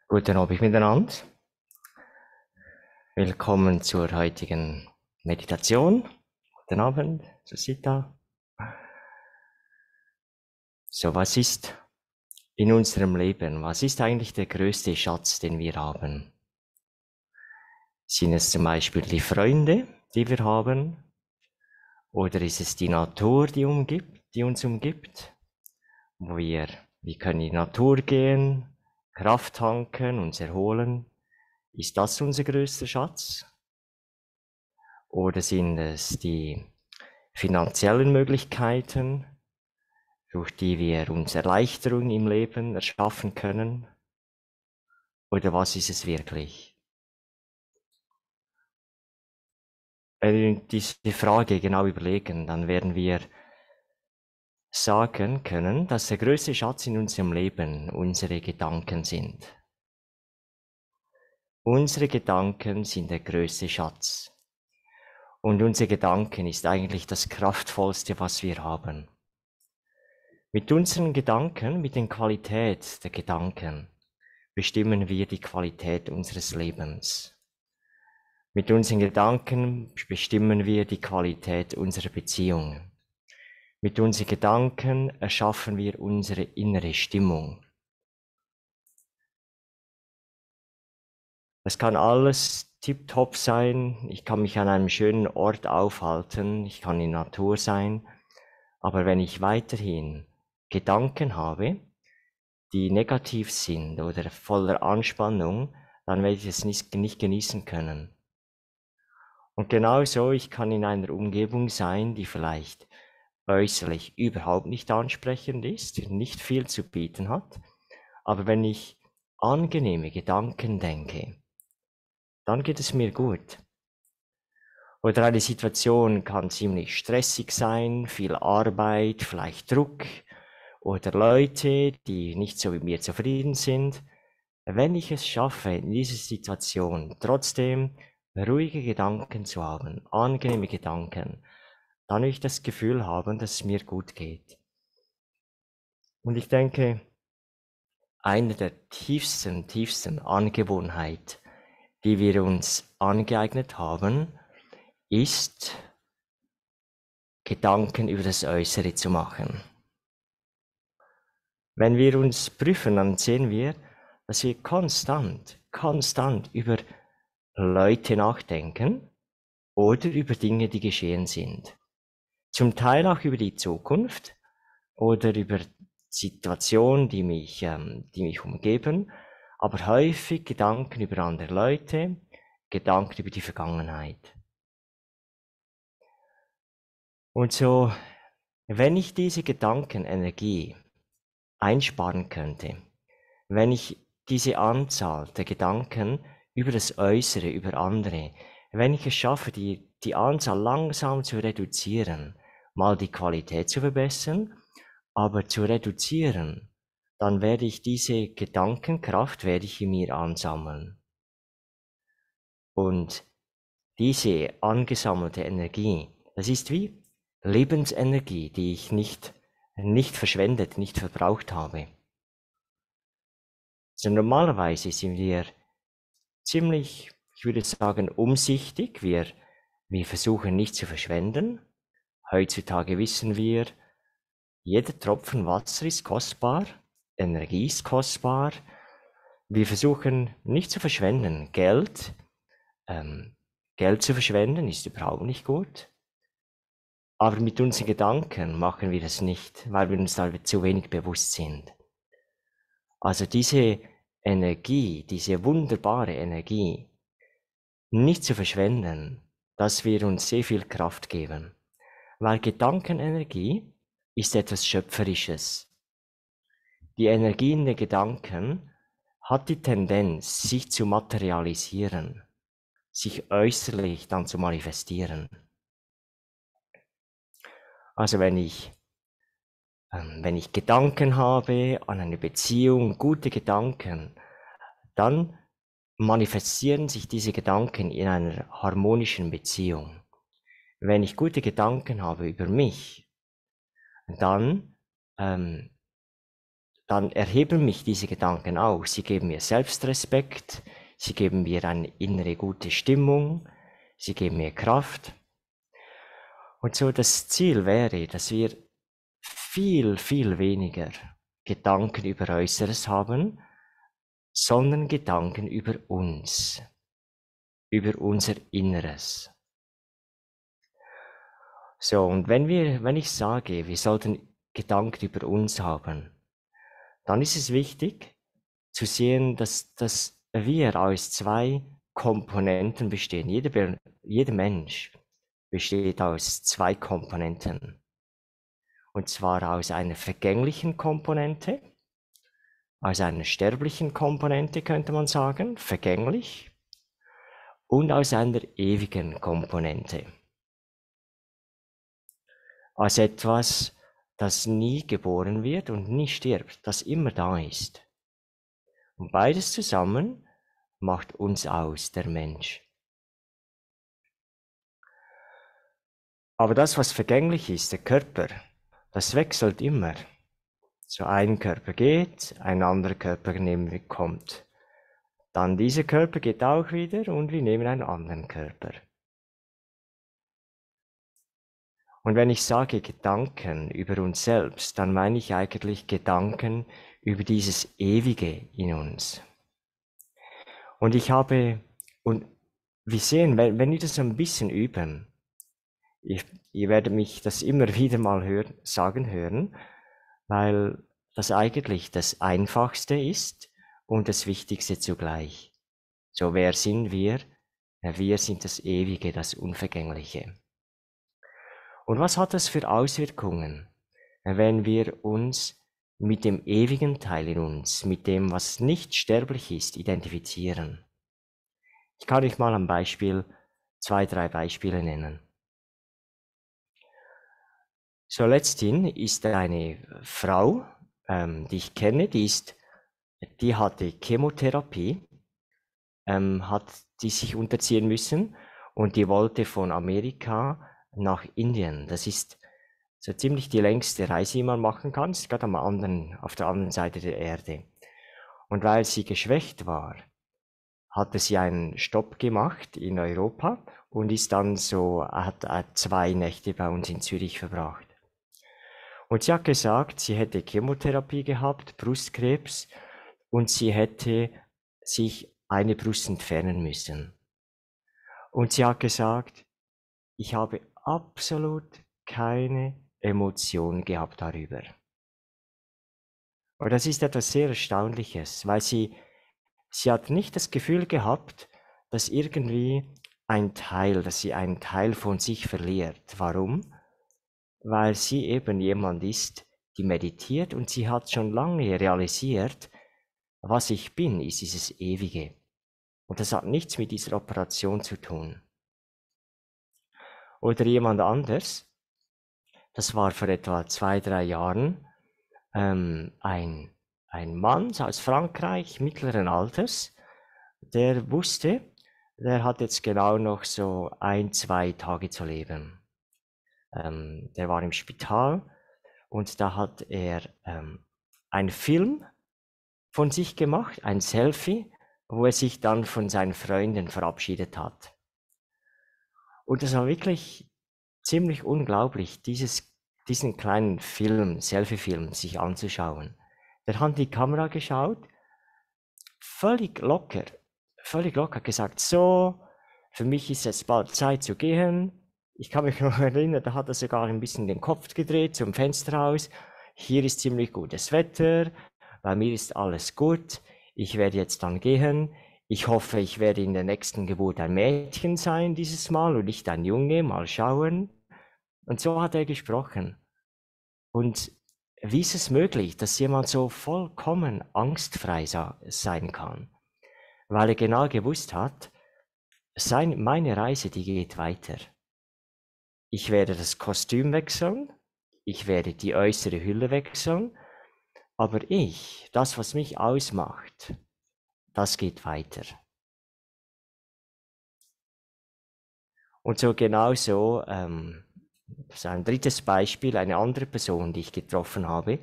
Guten Abend miteinander. Willkommen zur heutigen Meditation. Guten Abend, Susita. So, was ist in unserem Leben? Was ist eigentlich der größte Schatz, den wir haben? Sind es zum Beispiel die Freunde, die wir haben? Oder ist es die Natur, die uns umgibt? Wo wir können in die Natur gehen, Kraft tanken, uns erholen. Ist das unser größter Schatz? Oder sind es die finanziellen Möglichkeiten, durch die wir uns Erleichterung im Leben erschaffen können? Oder was ist es wirklich? Wenn wir diese Frage genau überlegen, dann werden wir sagen können, dass der größte Schatz in unserem Leben unsere Gedanken sind. Unsere Gedanken sind der größte Schatz. Und unsere Gedanken ist eigentlich das Kraftvollste, was wir haben. Mit unseren Gedanken, mit der Qualität der Gedanken, bestimmen wir die Qualität unseres Lebens. Mit unseren Gedanken bestimmen wir die Qualität unserer Beziehungen. Mit unseren Gedanken erschaffen wir unsere innere Stimmung. Das kann alles tipptopp sein. Ich kann mich an einem schönen Ort aufhalten. Ich kann in Natur sein. Aber wenn ich weiterhin Gedanken habe, die negativ sind oder voller Anspannung, dann werde ich es nicht genießen können. Und genauso, ich kann in einer Umgebung sein, die vielleicht äußerlich überhaupt nicht ansprechend ist, nicht viel zu bieten hat, aber wenn ich angenehme Gedanken denke, dann geht es mir gut. Oder eine Situation kann ziemlich stressig sein, viel Arbeit, vielleicht Druck oder Leute, die nicht so mit mir zufrieden sind. Wenn ich es schaffe, in dieser Situation trotzdem ruhige Gedanken zu haben, angenehme Gedanken, dann will ich das Gefühl haben, dass es mir gut geht. Und ich denke, eine der tiefsten Angewohnheit, die wir uns angeeignet haben, ist, Gedanken über das Äußere zu machen. Wenn wir uns prüfen, dann sehen wir, dass wir konstant über Leute nachdenken oder über Dinge, die geschehen sind. Zum Teil auch über die Zukunft oder über Situationen, die mich umgeben, aber häufig Gedanken über andere Leute, Gedanken über die Vergangenheit. Und so, wenn ich diese Gedankenenergie einsparen könnte, wenn ich diese Anzahl der Gedanken über das Äußere, über andere, wenn ich es schaffe, die Anzahl langsam zu reduzieren, mal die Qualität zu verbessern, aber zu reduzieren, dann werde ich diese Gedankenkraft werde ich in mir ansammeln. Und diese angesammelte Energie, das ist wie Lebensenergie, die ich nicht verschwendet, nicht verbraucht habe. Also normalerweise sind wir ziemlich, ich würde sagen, umsichtig. Wir versuchen nicht zu verschwenden. Heutzutage wissen wir, jeder Tropfen Wasser ist kostbar, Energie ist kostbar. Wir versuchen nicht zu verschwenden. Geld zu verschwenden ist überhaupt nicht gut. Aber mit unseren Gedanken machen wir das nicht, weil wir uns da zu wenig bewusst sind. Also diese Energie, diese wunderbare Energie, nicht zu verschwenden, dass wir uns sehr viel Kraft geben. Weil Gedankenenergie ist etwas Schöpferisches. Die Energie in den Gedanken hat die Tendenz, sich zu materialisieren, sich äußerlich dann zu manifestieren. Also wenn ich Gedanken habe an eine Beziehung, gute Gedanken, dann manifestieren sich diese Gedanken in einer harmonischen Beziehung. Wenn ich gute Gedanken habe über mich, dann dann erheben mich diese Gedanken auch. Sie geben mir Selbstrespekt, sie geben mir eine innere gute Stimmung, sie geben mir Kraft. Und so das Ziel wäre, dass wir viel, viel weniger Gedanken über Äußeres haben, sondern Gedanken über uns, über unser Inneres. So, und wenn ich sage, wir sollten Gedanken über uns haben, dann ist es wichtig zu sehen, dass wir aus zwei Komponenten bestehen. Jeder Mensch besteht aus zwei Komponenten. Und zwar aus einer vergänglichen Komponente, aus einer sterblichen Komponente könnte man sagen, vergänglich, und aus einer ewigen Komponente. Als etwas, das nie geboren wird und nie stirbt, das immer da ist. Und beides zusammen macht uns aus, der Mensch. Aber das, was vergänglich ist, der Körper, das wechselt immer. So ein Körper geht, ein anderer Körper kommt. Dann dieser Körper geht auch wieder und wir nehmen einen anderen Körper. Und wenn ich sage Gedanken über uns selbst, dann meine ich eigentlich Gedanken über dieses Ewige in uns. Und wir sehen, wenn wir das ein bisschen üben, ihr werdet mich das immer wieder mal sagen hören, weil das eigentlich das Einfachste ist und das Wichtigste zugleich. So, wer sind wir? Wir sind das Ewige, das Unvergängliche. Und was hat das für Auswirkungen, wenn wir uns mit dem ewigen Teil in uns, mit dem, was nicht sterblich ist, identifizieren? Ich kann euch mal zwei, drei Beispiele nennen. So, letzthin ist eine Frau, die ich kenne, die hatte Chemotherapie, hat die sich unterziehen müssen und die wollte von Amerika nach Indien. Das ist so ziemlich die längste Reise, die man machen kann. Das ist gerade auf der anderen Seite der Erde. Und weil sie geschwächt war, hatte sie einen Stopp gemacht in Europa und hat 2 Nächte bei uns in Zürich verbracht. Und sie hat gesagt, sie hätte Chemotherapie gehabt, Brustkrebs, und sie hätte sich eine Brust entfernen müssen. Und sie hat gesagt, ich habe absolut keine Emotion gehabt darüber. Und das ist etwas sehr Erstaunliches, weil sie hat nicht das Gefühl gehabt, dass dass sie einen Teil von sich verliert. Warum? Weil sie eben jemand ist, die meditiert und sie hat schon lange realisiert, was ich bin, ist dieses Ewige. Und das hat nichts mit dieser Operation zu tun. Oder jemand anders, das war vor etwa 2, 3 Jahren, ein Mann aus Frankreich mittleren Alters, der wusste, der hat jetzt genau noch so 1, 2 Tage zu leben. Der war im Spital und da hat er einen Film von sich gemacht, ein Selfie, wo er sich dann von seinen Freunden verabschiedet hat. Und das war wirklich ziemlich unglaublich, diesen kleinen Film, Selfie-Film, sich anzuschauen. Der hat in die Kamera geschaut, völlig locker gesagt, so, für mich ist es bald Zeit zu gehen. Ich kann mich noch erinnern, da hat er sogar ein bisschen den Kopf gedreht zum Fenster aus. Hier ist ziemlich gutes Wetter, bei mir ist alles gut. Ich werde jetzt dann gehen. Ich hoffe, ich werde in der nächsten Geburt ein Mädchen sein dieses Mal und nicht ein Junge, mal schauen. Und so hat er gesprochen. Und wie ist es möglich, dass jemand so vollkommen angstfrei sein kann? Weil er genau gewusst hat, meine Reise, die geht weiter. Ich werde das Kostüm wechseln, ich werde die äußere Hülle wechseln, aber das, was mich ausmacht, das geht weiter. Und so genauso, das ist ein drittes Beispiel, eine andere Person, die ich getroffen habe,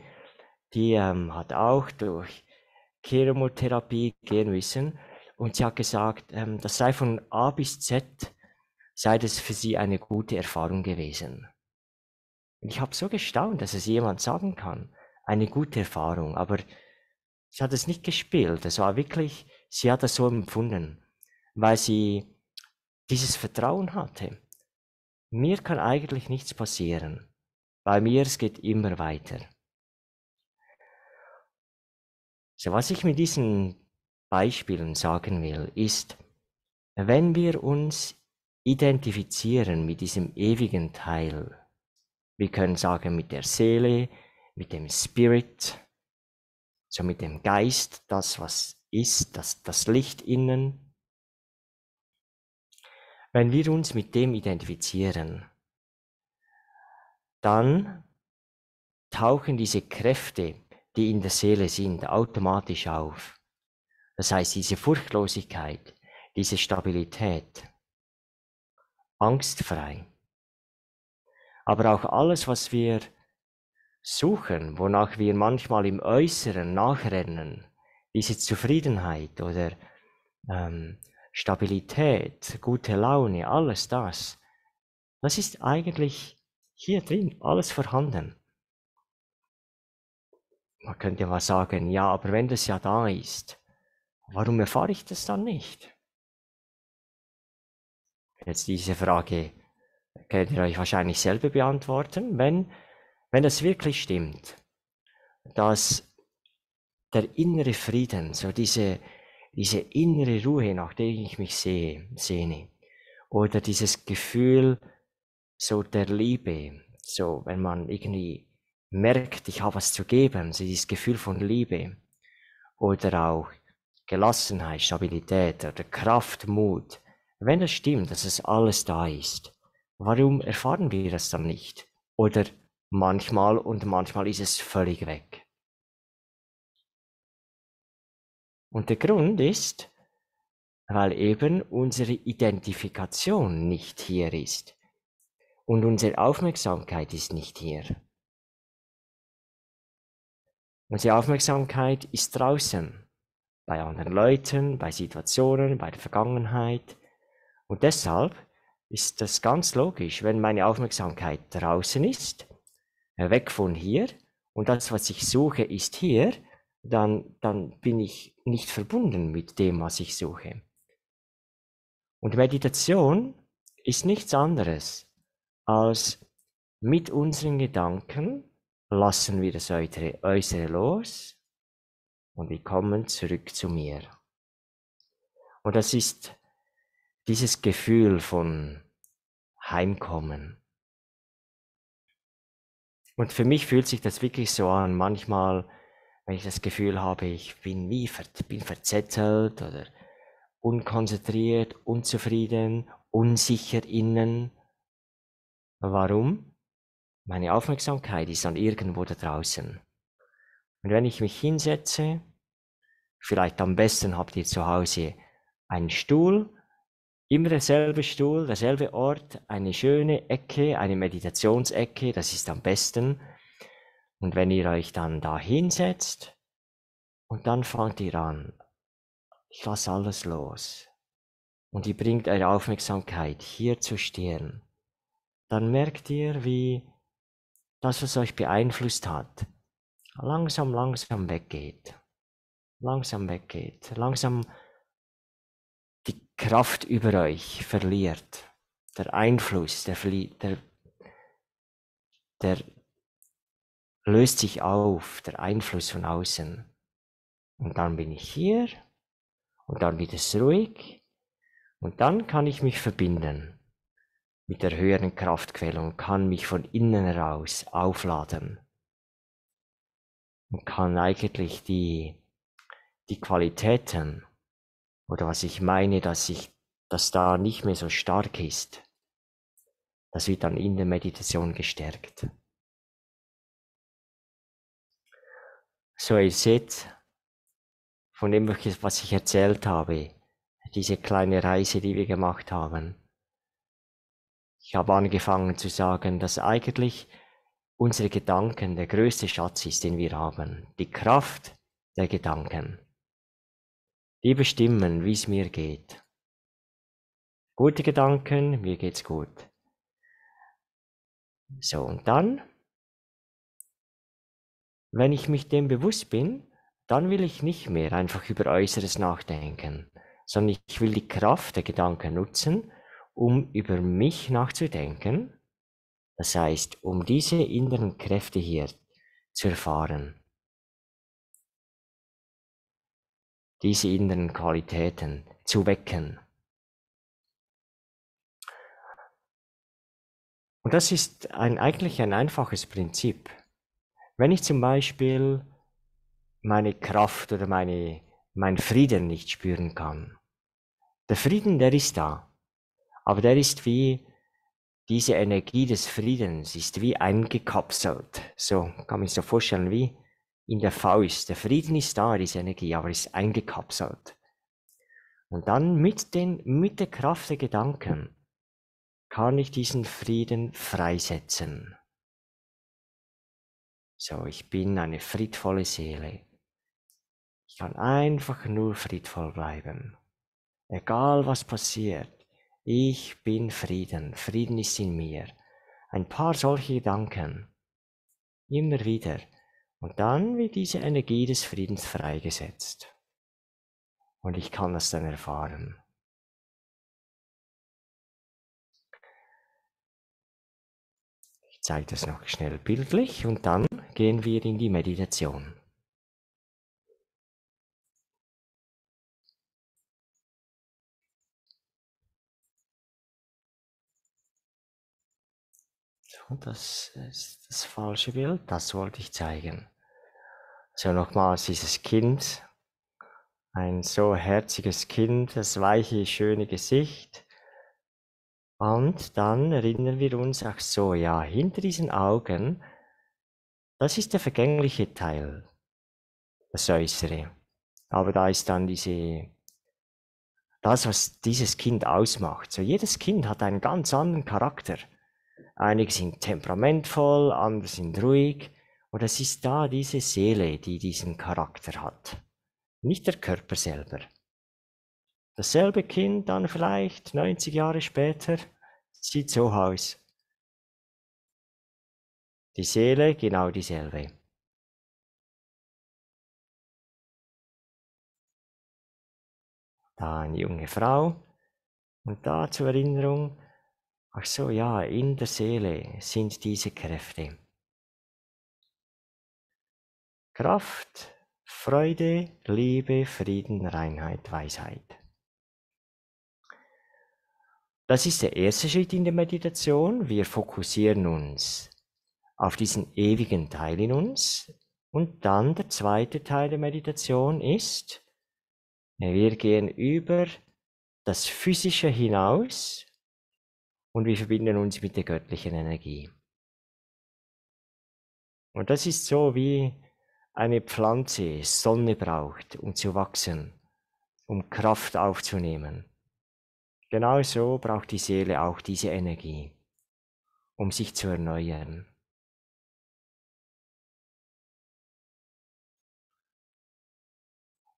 die hat auch durch Chemotherapie gehen müssen und sie hat gesagt, das sei von A bis Z, sei das für sie eine gute Erfahrung gewesen. Und ich habe so gestaunt, dass es jemand sagen kann, eine gute Erfahrung, aber sie hat es nicht gespielt, es war wirklich, sie hat das so empfunden, weil sie dieses Vertrauen hatte. Mir kann eigentlich nichts passieren. Bei mir, es geht immer weiter. So, was ich mit diesen Beispielen sagen will, ist, wenn wir uns identifizieren mit diesem ewigen Teil, wir können sagen mit der Seele, mit dem Spirit, so mit dem Geist, das was ist, das Licht innen. Wenn wir uns mit dem identifizieren, dann tauchen diese Kräfte, die in der Seele sind, automatisch auf. Das heißt, diese Furchtlosigkeit, diese Stabilität, angstfrei. Aber auch alles, was wir suchen, wonach wir manchmal im Äußeren nachrennen, diese Zufriedenheit oder Stabilität, gute Laune, alles das, das ist eigentlich hier drin, alles vorhanden. Man könnte mal sagen, ja, aber wenn das ja da ist, warum erfahre ich das dann nicht? Jetzt diese Frage könnt ihr euch wahrscheinlich selber beantworten, wenn das wirklich stimmt, dass der innere Frieden, so diese innere Ruhe, nach der ich mich sehne, oder dieses Gefühl so der Liebe, so wenn man irgendwie merkt, ich habe was zu geben, so dieses Gefühl von Liebe, oder auch Gelassenheit, Stabilität oder Kraft, Mut, wenn es stimmt, dass es alles da ist, warum erfahren wir das dann nicht? Oder manchmal und manchmal ist es völlig weg. Und der Grund ist, weil eben unsere Identifikation nicht hier ist und unsere Aufmerksamkeit ist nicht hier. Unsere Aufmerksamkeit ist draußen, bei anderen Leuten, bei Situationen, bei der Vergangenheit. Und deshalb ist das ganz logisch, wenn meine Aufmerksamkeit draußen ist, weg von hier, und das, was ich suche, ist hier, dann bin ich nicht verbunden mit dem, was ich suche. Und Meditation ist nichts anderes als mit unseren Gedanken lassen wir das Äußere los und wir kommen zurück zu mir. Und das ist dieses Gefühl von Heimkommen. Und für mich fühlt sich das wirklich so an, manchmal, wenn ich das Gefühl habe, ich bin verzettelt oder unkonzentriert, unzufrieden, unsicher innen. Warum? Meine Aufmerksamkeit ist dann irgendwo da draußen. Und wenn ich mich hinsetze, vielleicht am besten habt ihr zu Hause einen Stuhl, immer derselbe Stuhl, derselbe Ort, eine schöne Ecke, eine Meditationsecke, das ist am besten. Und wenn ihr euch dann da hinsetzt und dann fangt ihr an, ich lasse alles los und ihr bringt eure Aufmerksamkeit hier zu stehen, dann merkt ihr, wie das, was euch beeinflusst hat, langsam weggeht. Langsam weggeht. Langsam die Kraft über euch verliert. Der Einfluss, der löst sich auf, der Einfluss von außen. Und dann bin ich hier und dann wird es ruhig und dann kann ich mich verbinden mit der höheren Kraftquelle und kann mich von innen heraus aufladen und kann eigentlich die Qualitäten oder was ich meine, dass da nicht mehr so stark ist, das wird dann in der Meditation gestärkt. So, ihr seht, von dem, was ich erzählt habe, diese kleine Reise, die wir gemacht haben. Ich habe angefangen zu sagen, dass eigentlich unsere Gedanken der größte Schatz ist, den wir haben. Die Kraft der Gedanken. Die bestimmen, wie es mir geht. Gute Gedanken, mir geht's gut. So, und dann, wenn ich mich dem bewusst bin, dann will ich nicht mehr einfach über Äußeres nachdenken, sondern ich will die Kraft der Gedanken nutzen, um über mich nachzudenken. Das heißt, um diese inneren Kräfte hier zu erfahren. Diese inneren Qualitäten zu wecken. Und das ist eigentlich ein einfaches Prinzip. Wenn ich zum Beispiel meine Kraft oder mein Frieden nicht spüren kann. Der Frieden, der ist da. Aber der ist wie, diese Energie des Friedens ist wie eingekapselt. So kann man sich so vorstellen, wie in der Faust. Der Frieden ist da, diese Energie, aber ist eingekapselt. Und dann mit der Kraft der Gedanken kann ich diesen Frieden freisetzen. So, ich bin eine friedvolle Seele. Ich kann einfach nur friedvoll bleiben. Egal was passiert, ich bin Frieden. Frieden ist in mir. Ein paar solche Gedanken. Immer wieder. Und dann wird diese Energie des Friedens freigesetzt. Und ich kann das dann erfahren. Ich zeige das noch schnell bildlich und dann gehen wir in die Meditation. So, das ist das falsche Bild, das wollte ich zeigen. So, nochmals dieses Kind, ein so herziges Kind, das weiche, schöne Gesicht. Und dann erinnern wir uns, ach so, ja, hinter diesen Augen, das ist der vergängliche Teil, das Äußere. Aber da ist dann das, was dieses Kind ausmacht. So, jedes Kind hat einen ganz anderen Charakter. Einige sind temperamentvoll, andere sind ruhig. Und es ist da diese Seele, die diesen Charakter hat. Nicht der Körper selber. Dasselbe Kind dann vielleicht 90 Jahre später sieht so aus. Die Seele genau dieselbe. Da eine junge Frau. Und da zur Erinnerung, ach so, ja, in der Seele sind diese Kräfte. Kraft, Freude, Liebe, Frieden, Reinheit, Weisheit. Das ist der erste Schritt in der Meditation. Wir fokussieren uns auf diesen ewigen Teil in uns. Und dann der zweite Teil der Meditation ist, wir gehen über das Physische hinaus und wir verbinden uns mit der göttlichen Energie. Und das ist so, wie eine Pflanze Sonne braucht, um zu wachsen, um Kraft aufzunehmen. Genauso braucht die Seele auch diese Energie, um sich zu erneuern.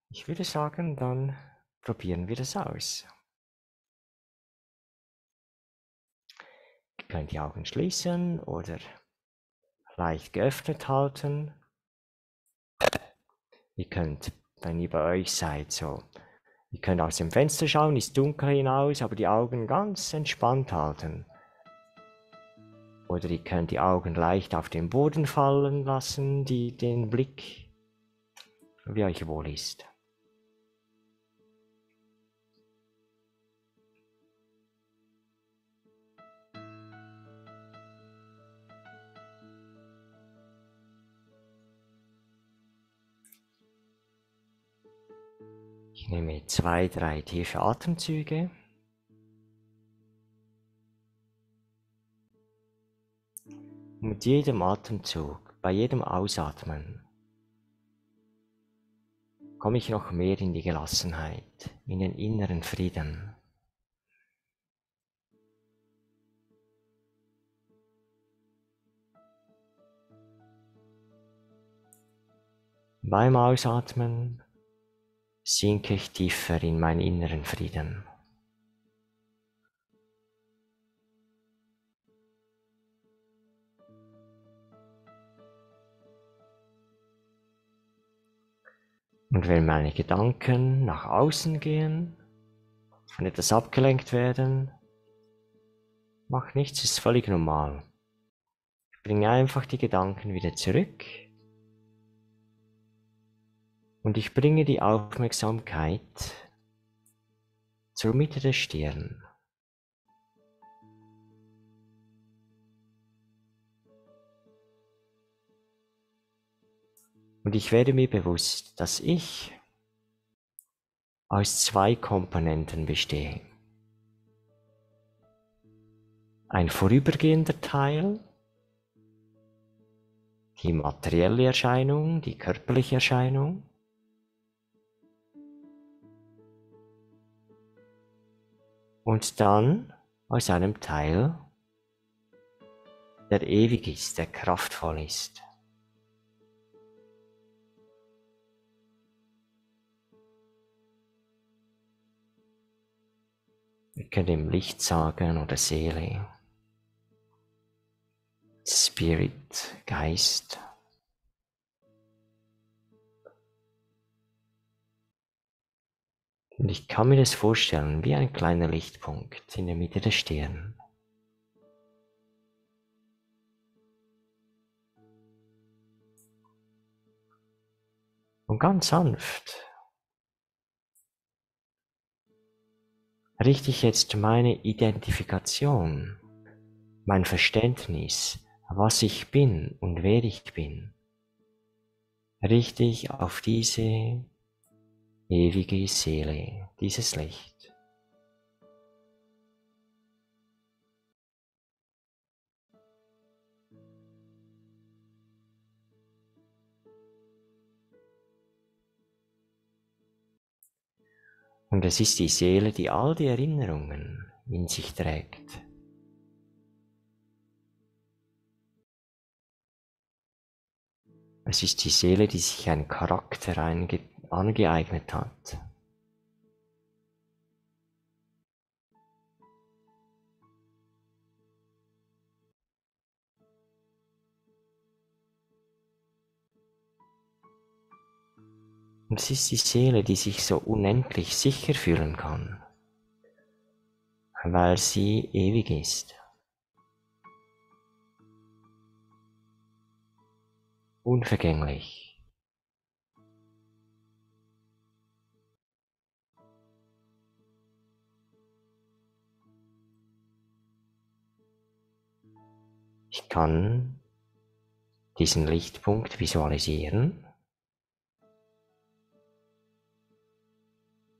Ich würde sagen, dann probieren wir das aus. Ihr könnt die Augen schließen oder leicht geöffnet halten. Ihr könnt, wenn ihr bei euch seid, so, ihr könnt aus dem Fenster schauen, ist dunkel hinaus, aber die Augen ganz entspannt halten. Oder ihr könnt die Augen leicht auf den Boden fallen lassen, den Blick, wie euch wohl ist. Ich nehme 2, 3 tiefe Atemzüge. Mit jedem Atemzug, bei jedem Ausatmen, komme ich noch mehr in die Gelassenheit, in den inneren Frieden. Beim Ausatmen sinke ich tiefer in meinen inneren Frieden. Und wenn meine Gedanken nach außen gehen, von etwas abgelenkt werden, macht nichts, ist völlig normal. Ich bringe einfach die Gedanken wieder zurück und ich bringe die Aufmerksamkeit zur Mitte der Stirn. Und ich werde mir bewusst, dass ich aus zwei Komponenten bestehe. Ein vorübergehender Teil, die materielle Erscheinung, die körperliche Erscheinung, und dann aus einem Teil, der ewig ist, der kraftvoll ist. Wir können dem Licht sagen oder Seele, Spirit, Geist. Und ich kann mir das vorstellen wie ein kleiner Lichtpunkt in der Mitte der Stirn. Und ganz sanft richte ich jetzt meine Identifikation, mein Verständnis, was ich bin und wer ich bin, richte ich auf diese ewige Seele, dieses Licht. Und es ist die Seele, die all die Erinnerungen in sich trägt. Es ist die Seele, die sich einen Charakter angeeignet hat. Und es ist die Seele, die sich so unendlich sicher fühlen kann, weil sie ewig ist. Unvergänglich. Ich kann diesen Lichtpunkt visualisieren.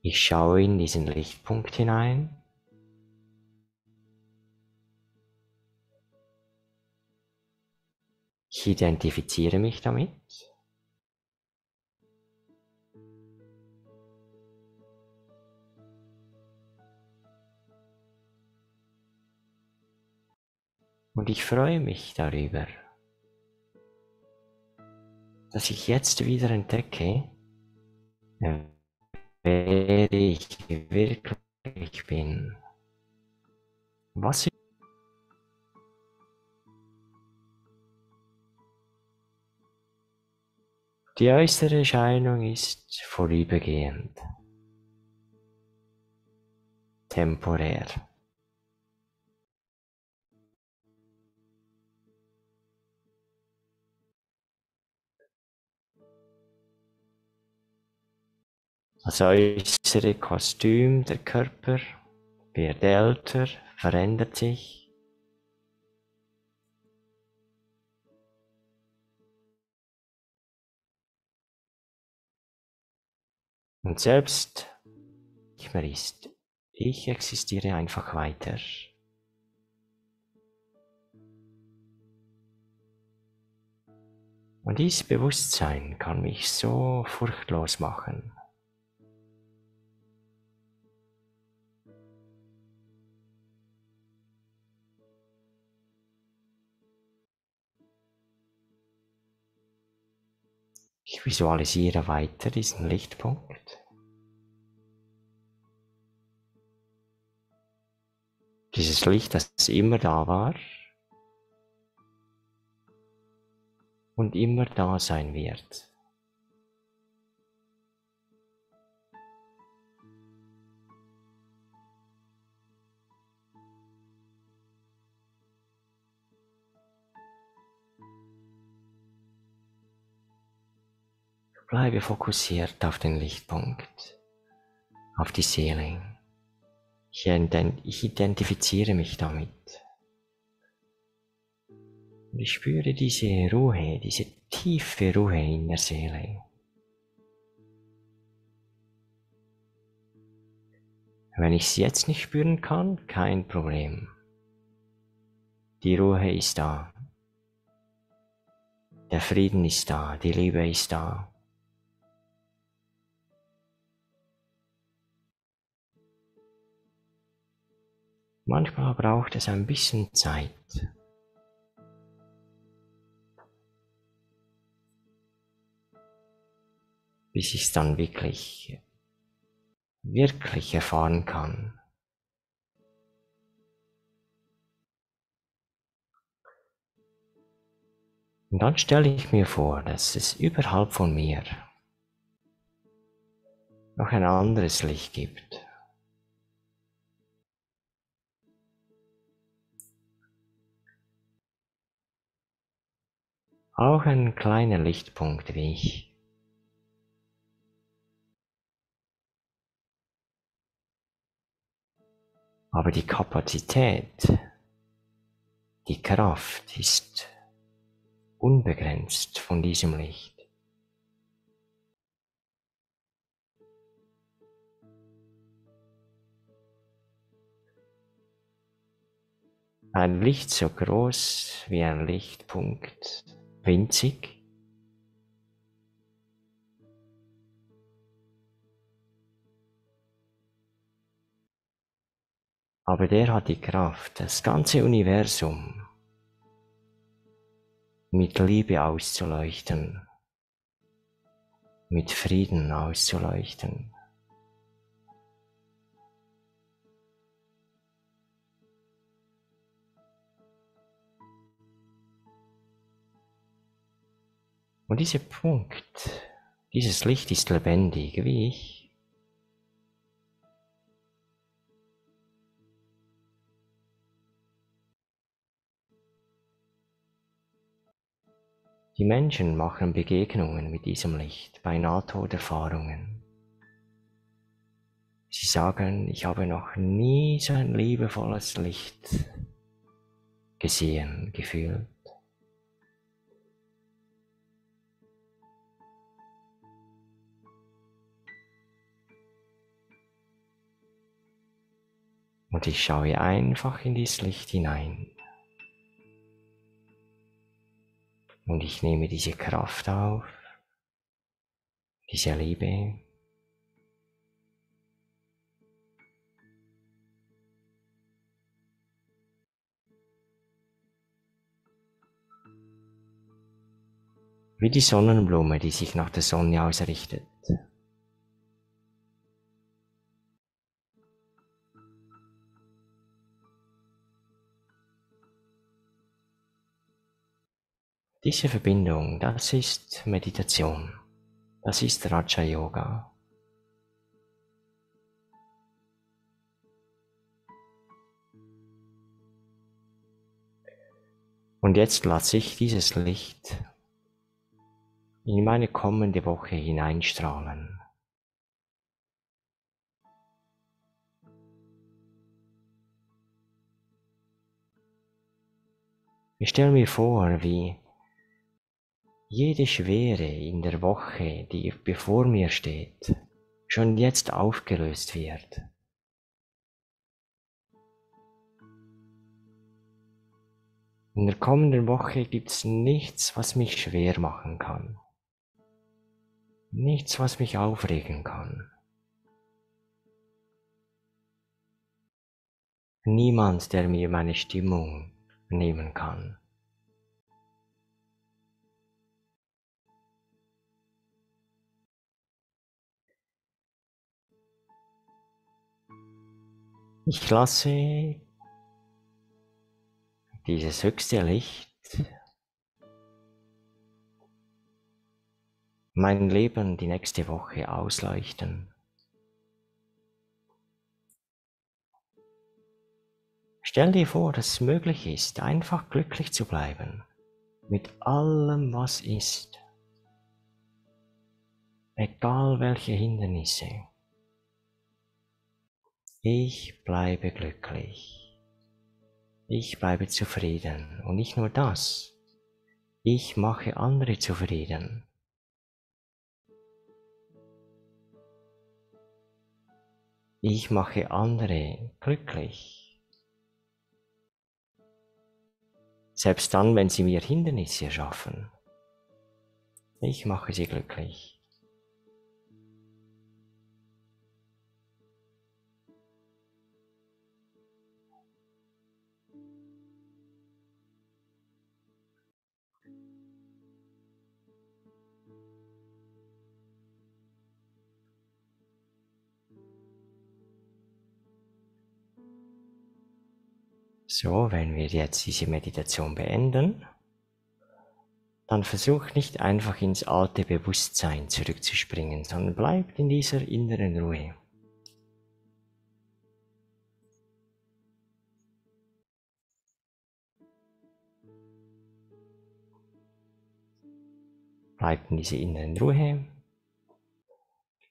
Ich schaue in diesen Lichtpunkt hinein. Ich identifiziere mich damit. Und ich freue mich darüber, dass ich jetzt wieder entdecke, wer ich wirklich bin. Was die äußere Erscheinung ist vorübergehend, temporär. Das äußere Kostüm, der Körper wird älter, verändert sich. Und selbst nicht mehr ist, ich existiere einfach weiter. Und dieses Bewusstsein kann mich so furchtlos machen. Ich Ich visualisiere weiter diesen Lichtpunkt. Dieses Licht, das immer da war und immer da sein wird. Bleibe fokussiert auf den Lichtpunkt, auf die Seele. Ich identifiziere mich damit. Und ich spüre diese Ruhe, diese tiefe Ruhe in der Seele. Wenn ich sie jetzt nicht spüren kann, kein Problem. Die Ruhe ist da. Der Frieden ist da, die Liebe ist da. Manchmal braucht es ein bisschen Zeit. Bis ich es dann wirklich erfahren kann. Und dann stelle ich mir vor, dass es überhalb von mir noch ein anderes Licht gibt. Auch ein kleiner Lichtpunkt wie ich. Aber die Kapazität, die Kraft ist unbegrenzt von diesem Licht. Ein Licht so groß wie ein Lichtpunkt, winzig. Aber der hat die Kraft, das ganze Universum mit Liebe auszuleuchten, mit Frieden auszuleuchten. Und dieser Punkt, dieses Licht ist lebendig wie ich. Die Menschen machen Begegnungen mit diesem Licht bei Nahtoderfahrungen. Sie sagen, ich habe noch nie so ein liebevolles Licht gesehen, gefühlt. Und ich schaue einfach in dieses Licht hinein. Und ich nehme diese Kraft auf, diese Liebe. Wie die Sonnenblume, die sich nach der Sonne ausrichtet. Diese Verbindung, das ist Meditation. Das ist Raja Yoga. Und jetzt lasse ich dieses Licht in meine kommende Woche hineinstrahlen. Ich stelle mir vor, wie jede Schwere in der Woche, die bevor mir steht, schon jetzt aufgelöst wird. In der kommenden Woche gibt es nichts, was mich schwer machen kann. Nichts, was mich aufregen kann. Niemand, der mir meine Stimmung nehmen kann. Ich lasse dieses höchste Licht mein Leben die nächste Woche ausleuchten. Stell dir vor, dass es möglich ist, einfach glücklich zu bleiben, mit allem, was ist, egal welche Hindernisse. Ich bleibe glücklich. Ich bleibe zufrieden. Und nicht nur das, ich mache andere zufrieden. Ich mache andere glücklich. Selbst dann, wenn sie mir Hindernisse erschaffen. Ich mache sie glücklich. So, wenn wir jetzt diese Meditation beenden, dann versuch nicht einfach ins alte Bewusstsein zurückzuspringen, sondern bleib in dieser inneren Ruhe. Bleib in dieser inneren Ruhe.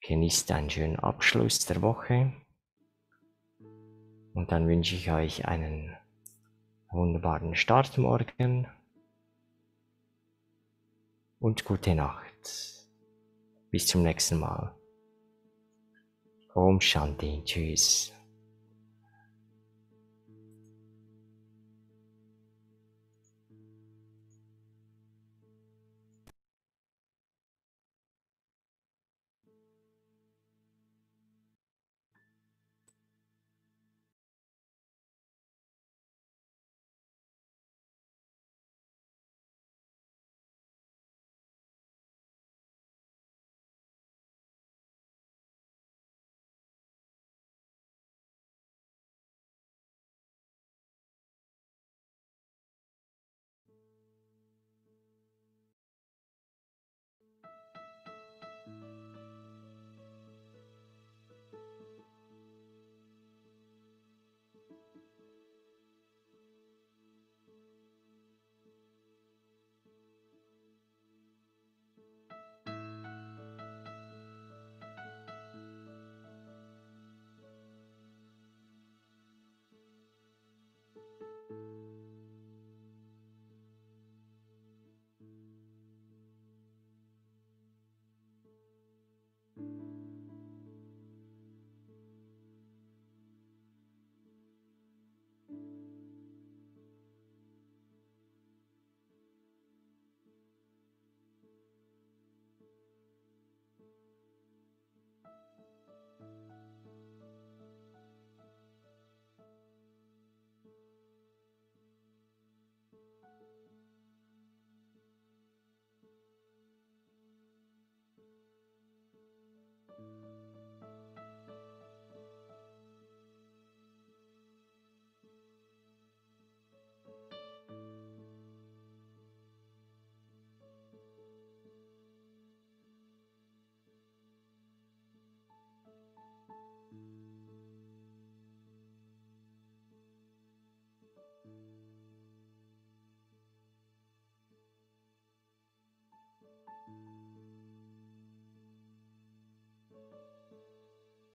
Genießt einen schönen Abschluss der Woche. Und dann wünsche ich euch einen wunderbaren Start morgen und gute Nacht. Bis zum nächsten Mal. Om Shanti. Tschüss.